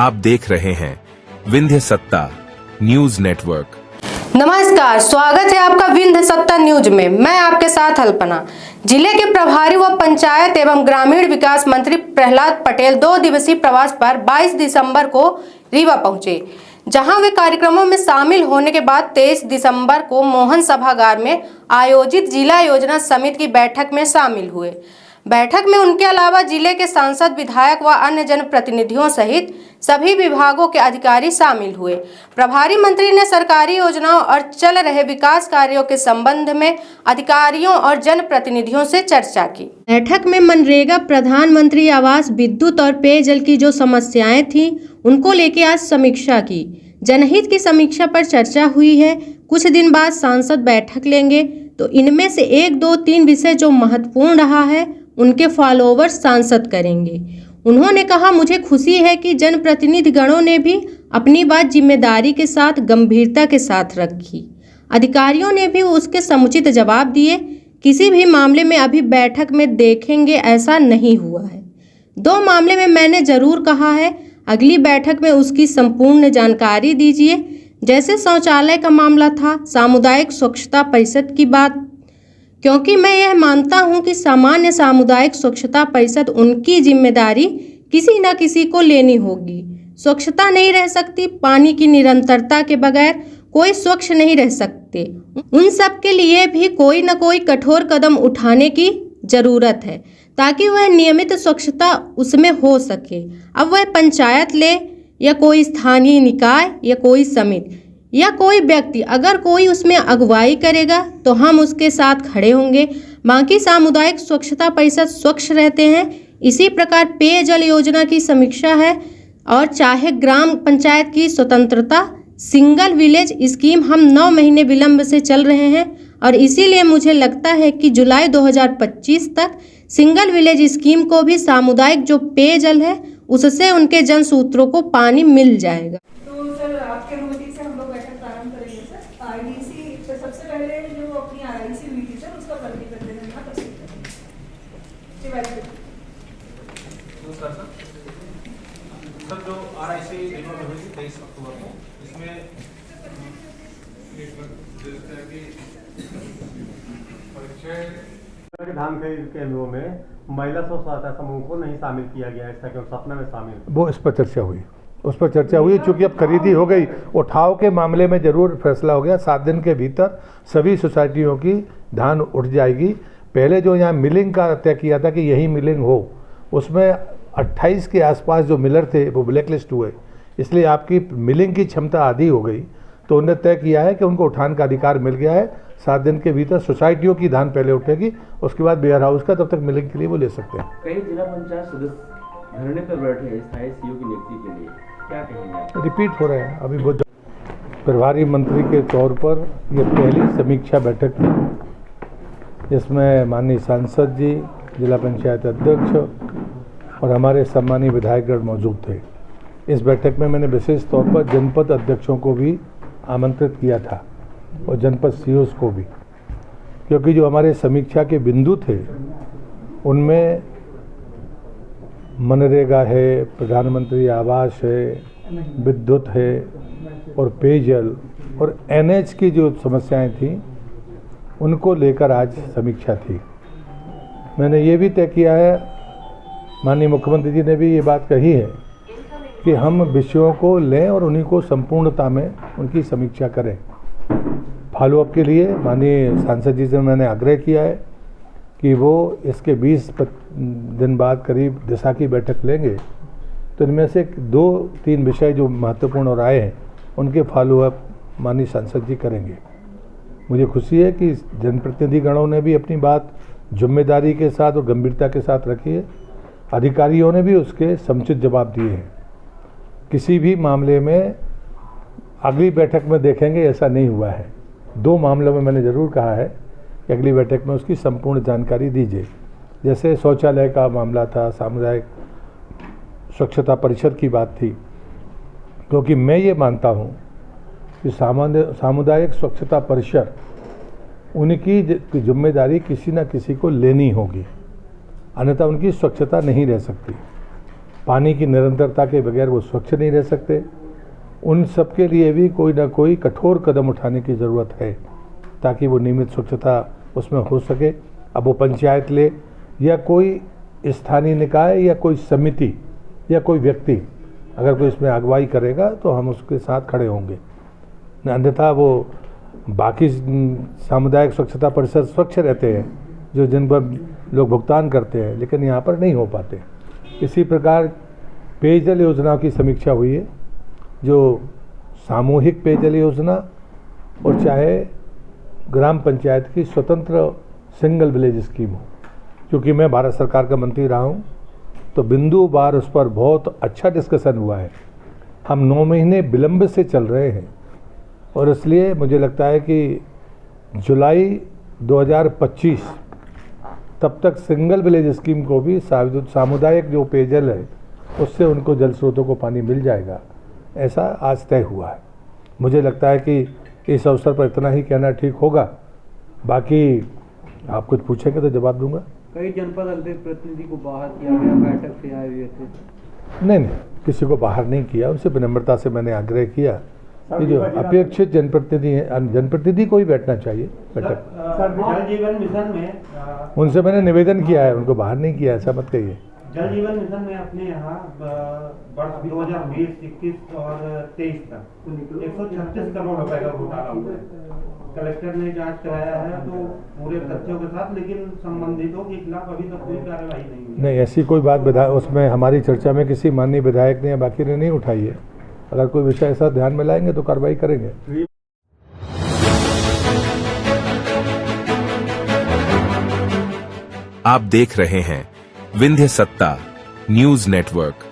आप देख रहे हैं विंध्य सत्ता न्यूज नेटवर्क। नमस्कार, स्वागत है आपका विंध्य सत्ता न्यूज में। मैं आपके साथ अल्पना। जिले के प्रभारी व पंचायत एवं ग्रामीण विकास मंत्री प्रहलाद पटेल 2 दिवसीय प्रवास पर 22 दिसंबर को रीवा पहुंचे, जहां वे कार्यक्रमों में शामिल होने के बाद 23 दिसंबर को मोहन सभागार में आयोजित जिला योजना समिति की बैठक में शामिल हुए। बैठक में उनके अलावा जिले के सांसद, विधायक व अन्य जनप्रतिनिधियों सहित सभी विभागों के अधिकारी शामिल हुए। प्रभारी मंत्री ने सरकारी योजनाओं और चल रहे विकास कार्यों के संबंध में अधिकारियों और जनप्रतिनिधियों से चर्चा की। बैठक में मनरेगा, प्रधानमंत्री आवास, विद्युत और पेयजल की जो समस्याएं थीं, उनको लेकर आज समीक्षा की। जनहित की समीक्षा पर चर्चा हुई है। कुछ दिन बाद सांसद बैठक लेंगे, तो इनमें से 1, 2, 3 विषय जो महत्वपूर्ण रहा है उनके फॉलोअर्स सांसद करेंगे। उन्होंने कहा, मुझे खुशी है कि जनप्रतिनिधि गणों ने भी अपनी बात जिम्मेदारी के साथ, गंभीरता के साथ रखी। अधिकारियों ने भी उसके समुचित जवाब दिए। किसी भी मामले में अभी बैठक में देखेंगे ऐसा नहीं हुआ है। 2 मामले में मैंने जरूर कहा है, अगली बैठक में उसकी संपूर्ण जानकारी दीजिए। जैसे शौचालय का मामला था, सामुदायिक स्वच्छता परिषद की बात, क्योंकि मैं यह मानता हूं कि सामान्य सामुदायिक स्वच्छता परिषद उनकी जिम्मेदारी किसी न किसी को लेनी होगी। स्वच्छता नहीं रह सकती, पानी की निरंतरता के बगैर कोई स्वच्छ नहीं रह सकते। उन सब के लिए भी कोई न कोई कठोर कदम उठाने की जरूरत है, ताकि वह नियमित स्वच्छता उसमें हो सके। अब वह पंचायत ले या कोई स्थानीय निकाय या कोई समिति या कोई व्यक्ति, अगर कोई उसमें अगुवाई करेगा तो हम उसके साथ खड़े होंगे। बाकी सामुदायिक स्वच्छता परिषद स्वच्छ रहते हैं। इसी प्रकार पेयजल योजना की समीक्षा है, और चाहे ग्राम पंचायत की स्वतंत्रता, सिंगल विलेज स्कीम हम 9 महीने विलंब से चल रहे हैं, और इसीलिए मुझे लगता है कि जुलाई 2025 तक सिंगल विलेज स्कीम को भी सामुदायिक जो पेयजल है उससे उनके जन सूत्रों को पानी मिल जाएगा। तो सर, आपके अनुमति से हम लोग बैठक प्रारंभ करेंगे। सर, आरडीसी सबसे पहले जो अपनी आरआईसी हुई थी सर, उसका वर्गीकरण देना प्रस्तुत करेंगे। सर, जो आरआईसी रीवा में हुई थी 23 अक्टूबर को, इसमें धान खरीद केंद्रों में महिला स्व सहायता समूह को नहीं शामिल किया गया, इसका क्यों सपना में शामिल? वो इस पर चर्चा हुई, चूंकि अब खरीदी हो गई। उठाव के मामले में जरूर फैसला हो गया। 7 दिन के भीतर सभी सोसाइटियों की धान उठ जाएगी। पहले जो यहाँ मिलिंग का तय किया था कि यही मिलिंग हो, उसमें 28 के आसपास जो मिलर थे वो ब्लैक लिस्ट हुए, इसलिए आपकी मिलिंग की क्षमता आधी हो गई। तो उन्होंने तय किया है कि उनको उठान का अधिकार मिल गया है। 7 दिन के भीतर सोसाइटियों की धान पहले उठेगी, उसके बाद वेयर हाउस का, तब तक मिलिंग के लिए वो ले सकते हैं। कई जिला पंचायत सदस्य धरने पर बैठे हैं स्थायी सीईओ की नियुक्ति के लिए, क्या कहेंगे? रिपीट हो रहे हैं अभी बहुत। प्रभारी मंत्री के तौर पर ये पहली समीक्षा बैठक थी, जिसमें माननीय सांसद जी, जिला पंचायत अध्यक्ष और हमारे सम्मानीय विधायकगण मौजूद थे। इस बैठक में मैंने विशेष तौर पर जनपद अध्यक्षों को भी आमंत्रित किया था और जनपद सीईओस को भी, क्योंकि जो हमारे समीक्षा के बिंदु थे उनमें मनरेगा है, प्रधानमंत्री आवास है, विद्युत है और पेयजल और एनएच की जो समस्याएं थी उनको लेकर आज समीक्षा थी। मैंने ये भी तय किया है, माननीय मुख्यमंत्री जी ने भी ये बात कही है कि हम विषयों को लें और उन्हीं को संपूर्णता में उनकी समीक्षा करें। फॉलोअप के लिए माननीय सांसद जी से मैंने आग्रह किया है कि वो इसके 20 दिन बाद करीब दिशा की बैठक लेंगे, तो इनमें से 2-3 विषय जो महत्वपूर्ण और आए हैं उनके फॉलोअप माननीय सांसद जी करेंगे। मुझे खुशी है कि जनप्रतिनिधि गणों ने भी अपनी बात जिम्मेदारी के साथ और गंभीरता के साथ रखी है। अधिकारियों ने भी उसके समुचित जवाब दिए हैं। किसी भी मामले में अगली बैठक में देखेंगे ऐसा नहीं हुआ है। 2 मामलों में मैंने ज़रूर कहा है कि अगली बैठक में उसकी संपूर्ण जानकारी दीजिए। जैसे शौचालय का मामला था, सामुदायिक स्वच्छता परिषद की बात थी, क्योंकि मैं ये मानता हूँ कि सामुदायिक स्वच्छता परिषद उनकी जिम्मेदारी किसी न किसी को लेनी होगी, अन्यथा उनकी स्वच्छता नहीं रह सकती। पानी की निरंतरता के बगैर वो स्वच्छ नहीं रह सकते। उन सब के लिए भी कोई ना कोई कठोर कदम उठाने की ज़रूरत है ताकि वो नियमित स्वच्छता उसमें हो सके। अब वो पंचायत ले या कोई स्थानीय निकाय या कोई समिति या कोई व्यक्ति अगर कोई इसमें अगुवाई करेगा तो हम उसके साथ खड़े होंगे, अन्यथा वो बाकी सामुदायिक स्वच्छता परिसर स्वच्छ रहते हैं जो जिन पर लोग भुगतान करते हैं, लेकिन यहाँ पर नहीं हो पाते। इसी प्रकार पेयजल योजनाओं की समीक्षा हुई है, जो सामूहिक पेयजल योजना और चाहे ग्राम पंचायत की स्वतंत्र सिंगल विलेज स्कीम हो। क्योंकि मैं भारत सरकार का मंत्री रहा हूँ तो बिंदुवार उस पर बहुत अच्छा डिस्कशन हुआ है। हम 9 महीने विलंब से चल रहे हैं और इसलिए मुझे लगता है कि जुलाई 2025 तब तक सिंगल विलेज स्कीम को भी सामुदायिक जो पेयजल है उससे उनको जल स्रोतों को पानी मिल जाएगा, ऐसा आज तय हुआ है। मुझे लगता है कि इस अवसर पर इतना ही कहना ठीक होगा, बाकी आप कुछ पूछेंगे तो जवाब दूंगा। कई जनपद अध्यक्ष प्रतिनिधि को बाहर किया गया, बैठक से आए हुए थे। नहीं, किसी को बाहर नहीं किया, उनसे विनम्रता से मैंने आग्रह किया कि जो अपेक्षित जनप्रतिनिधि हैं, जनप्रतिनिधि को ही बैठना चाहिए बैठक। जल जीवन मिशन में उनसे मैंने निवेदन किया है, उनको बाहर नहीं किया, ऐसा मत कहिए। जल जीवन मिशन में अपने यहाँ वर्ष 2020, 21 और 23 तक 136 करोड़ रुपए का घोटाला हुआ है। कलेक्टर ने जांच कराया है तो पूरे तथ्यों के साथ, लेकिन संबंधितों के खिलाफ अभी तक कोई कार्रवाई नहीं हुई। नहीं, ऐसी कोई बात उसमें हमारी चर्चा में किसी माननीय विधायक ने या बाकी ने नहीं उठाई है। अगर कोई विषय ऐसा ध्यान में लाएंगे तो कार्रवाई करेंगे। आप देख रहे हैं विंध्य सत्ता न्यूज नेटवर्क।